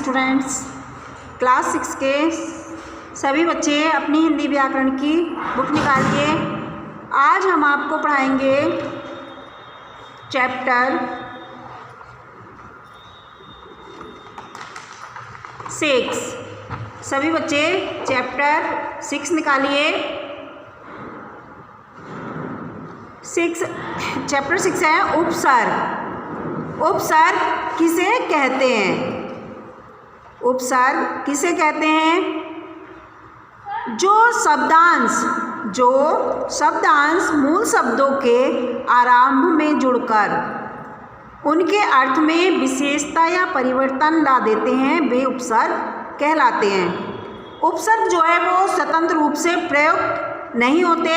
Students, class 6 के सभी बच्चे अपनी हिंदी व्याकरण की बुक निकालिए। आज हम आपको पढ़ाएंगे चैप्टर 6। सभी बच्चे चैप्टर 6 निकालिए। चैप्टर 6 है उपसर्ग। उपसर्ग किसे कहते हैं? उपसर्ग किसे कहते हैं? जो शब्दांश मूल शब्दों के आरंभ में जुड़कर उनके अर्थ में विशेषता या परिवर्तन ला देते हैं, वे उपसर्ग कहलाते हैं। उपसर्ग जो है वो स्वतंत्र रूप से प्रयुक्त नहीं होते,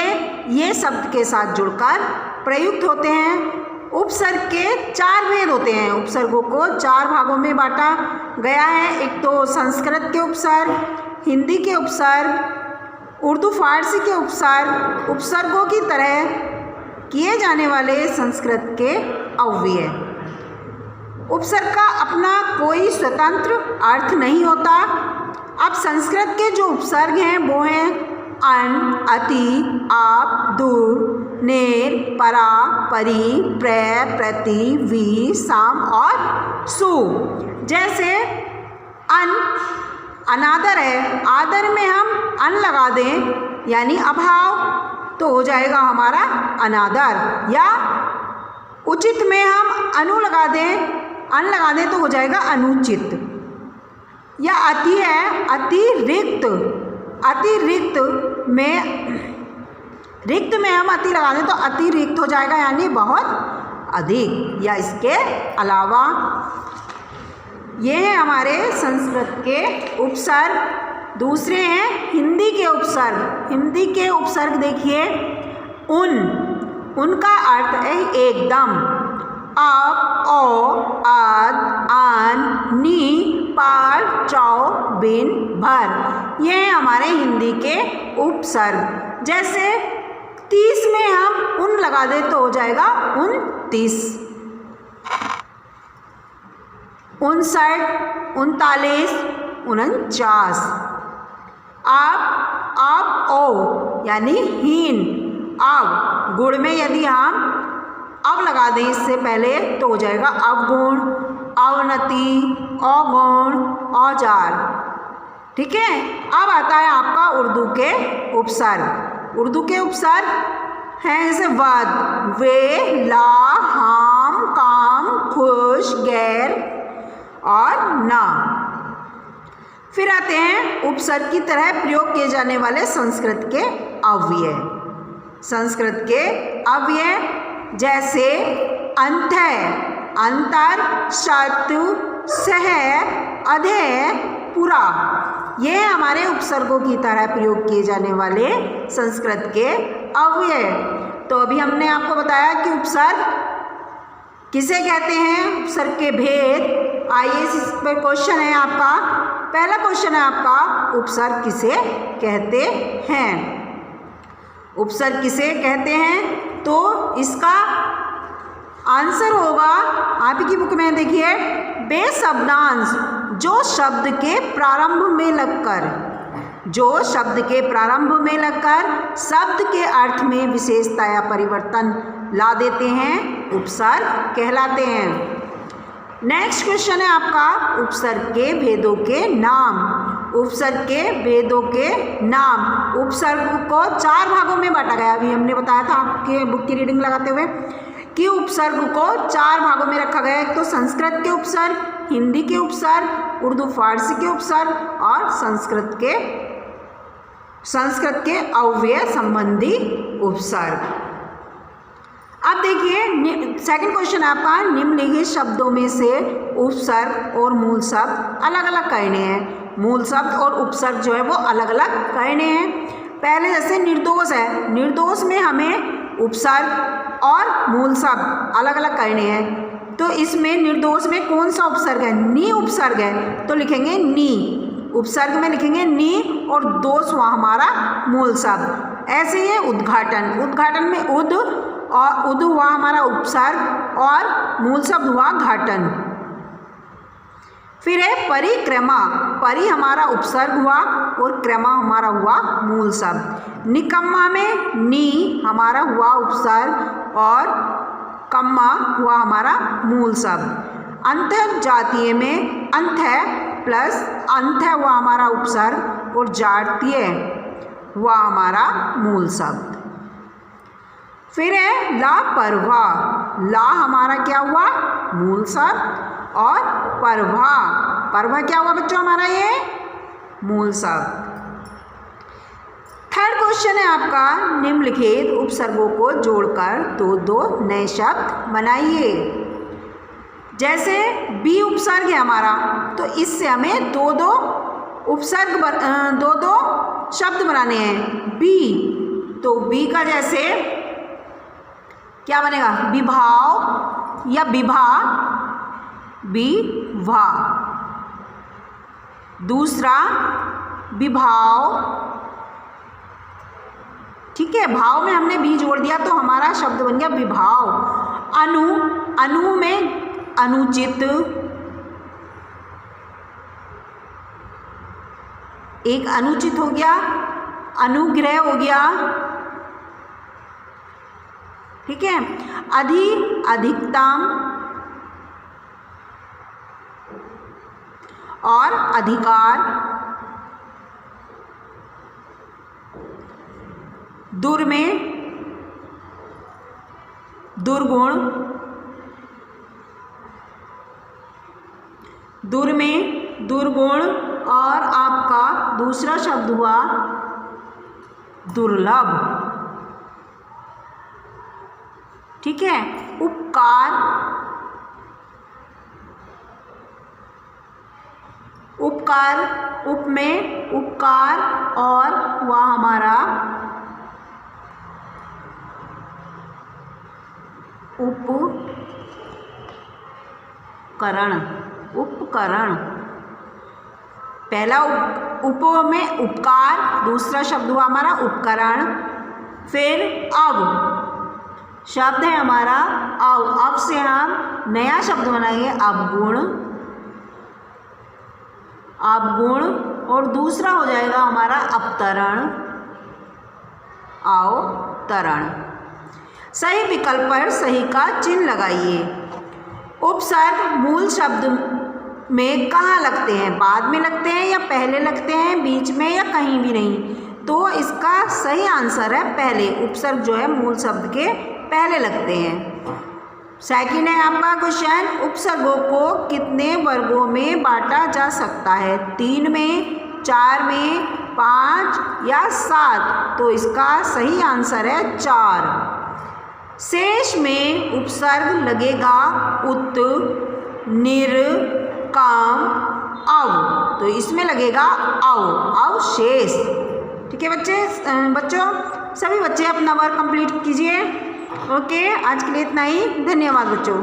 ये शब्द के साथ जुड़कर प्रयुक्त होते हैं। उपसर्ग के 4 भेद होते हैं। उपसर्गों को 4 भागों में बांटा गया है। एक तो संस्कृत के उपसर्ग, हिंदी के उपसर्ग, उर्दू फारसी के उपसर्ग, उपसर्गों की तरह किए जाने वाले संस्कृत के अव्यय। उपसर्ग का अपना कोई स्वतंत्र अर्थ नहीं होता। अब संस्कृत के जो उपसर्ग हैं वो हैं अन, अति, आप, दूर, नेर, परा, परि, प्र, प्रति, वी, साम और सु। जैसे अन अनादर है, आदर में हम अन लगा दें यानी अभाव तो हो जाएगा हमारा अनादर, या उचित में हम अनु लगा दें, अन लगा दें तो हो जाएगा अनुचित। या अति है, अतिरिक्त, अतिरिक्त में रिक्त में हम अति लगा दें तो अतिरिक्त हो जाएगा यानी बहुत अधिक या इसके अलावा। ये हैं हमारे संस्कृत के उपसर्ग। दूसरे हैं हिंदी के उपसर्ग। हिंदी के उपसर्ग देखिए, उनका अर्थ है एकदम। आप, ओ, आद, आन, नी, पार, चाओ, बिन, भर, ये हैं हमारे हिंदी के उपसर्ग। जैसे 30 में हम उन लगा दे तो हो जाएगा 29, 59, 39, 49। आप, ओ यानी हीन। अब गुण में यदि हम अब लगा दें इससे पहले तो हो जाएगा अवगुण, अवनति, अवगुण, औजार। ठीक है। अब आता है आपका उर्दू के उपसर्ग। उर्दू के उपसर्ग हैं जैसे वद, वे, ला, हाम, काम, खुश, गैर और ना। फिर आते हैं उपसर्ग की तरह प्रयोग किए जाने वाले संस्कृत के अव्यय। संस्कृत के अव्यय जैसे अंतः, अंतर, शत्रु, सह, अधेय, पुरा, ये हमारे उपसर्गों की तरह प्रयोग किए जाने वाले संस्कृत के अव्यय। तो अभी हमने आपको बताया कि उपसर्ग किसे कहते हैं, उपसर्ग के भेद। आइए इस पर क्वेश्चन है आपका। पहला क्वेश्चन है आपका, उपसर्ग किसे कहते हैं? उपसर्ग किसे कहते हैं? तो इसका आंसर होगा आप ही की बुक में देखिए, वे शब्दांश जो शब्द के प्रारंभ में लगकर शब्द के अर्थ में विशेषता या परिवर्तन ला देते हैं, उपसर्ग कहलाते हैं। नेक्स्ट क्वेश्चन है आपका, उपसर्ग के भेदों के नाम। उपसर्ग के भेदों के नाम। उपसर्ग को 4 भागों में बांटा गया। अभी हमने बताया था आपके बुक की रीडिंग लगाते हुए कि उपसर्ग को 4 भागों में रखा गया है। एक तो संस्कृत के उपसर्ग, हिंदी के उपसर्ग, उर्दू फारसी के उपसर्ग और संस्कृत के अव्यय संबंधी उपसर्ग। अब देखिए सेकंड क्वेश्चन आपका, निम्नलिखित शब्दों में से उपसर्ग और मूल शब्द अलग अलग कहने हैं। मूल शब्द और उपसर्ग जो है वो अलग अलग कहने हैं। पहले जैसे निर्दोष है, निर्दोष में हमें उपसर्ग और मूल शब्द अलग अलग कहने हैं। तो इसमें निर्दोष में कौन सा उपसर्ग है? नी उपसर्ग है, तो लिखेंगे नी। उपसर्ग में लिखेंगे नी और दोष हुआ हमारा मूल शब्द। ऐसे ही उद्घाटन, उद्घाटन में उद और उद हुआ हमारा उपसर्ग और मूल शब्द हुआ घाटन। फिर है परिक्रमा। परि हमारा उपसर्ग हुआ और क्रमा हमारा हुआ मूल शब्द। निकम्मा में नी हमारा हुआ उपसर्ग और कम्मा हुआ हमारा मूल शब्द। अंतर्जातीय में अंत प्लस अंत हुआ हमारा उपसर्ग और जातीय हुआ हमारा मूल शब्द। फिर है लापरवाह। ला हमारा क्या हुआ मूल शब्द और परवा, परवा क्या हुआ बच्चों हमारा ये मूल शब्द। थर्ड क्वेश्चन है आपका, निम्नलिखित उपसर्गों को जोड़कर दो नए शब्द बनाइए। जैसे बी उपसर्ग है हमारा, तो इससे हमें दो उपसर्ग दो शब्द बनाने हैं। बी, तो बी का जैसे क्या बनेगा, विभाव या विभा, विभा। दूसरा विभाव, ठीक है, भाव में हमने भी जोड़ दिया तो हमारा शब्द बन गया विभाव। अनु, अनु में अनुचित, एक अनुचित हो गया, अनुग्रह हो गया, ठीक है। अधि, अधिकतम और अधिकार। दुर में दुर्गुण, दुर में दुर्गुण और आपका दूसरा शब्द हुआ दुर्लभ, ठीक है। उपकार, उपकार, उप में उपकार और हुआ हमारा उपकरण, उपकरण। पहला उप में उपकार, दूसरा शब्द हुआ हमारा उपकरण। फिर अब शब्द है हमारा अब से हम नया शब्द बनाएंगे अवगुण, अवगुण, और दूसरा हो जाएगा हमारा अवतरण, अवतरण। सही विकल्प पर सही का चिन्ह लगाइए। उपसर्ग मूल शब्द में कहाँ लगते हैं, बाद में लगते हैं या पहले लगते हैं, बीच में या कहीं भी नहीं? तो इसका सही आंसर है पहले। उपसर्ग जो है मूल शब्द के पहले लगते हैं। सेकंड है आपका क्वेश्चन, उपसर्गों को कितने वर्गों में बांटा जा सकता है? 3 में, 4 में, 5 या 7? तो इसका सही आंसर है 4। शेष में उपसर्ग लगेगा उत, निर, काम, अव, तो इसमें लगेगा अव, अवशेष, ठीक है बच्चों सभी बच्चे अपना वर्क कंप्लीट कीजिए। ओके, आज के लिए इतना ही। धन्यवाद बच्चों।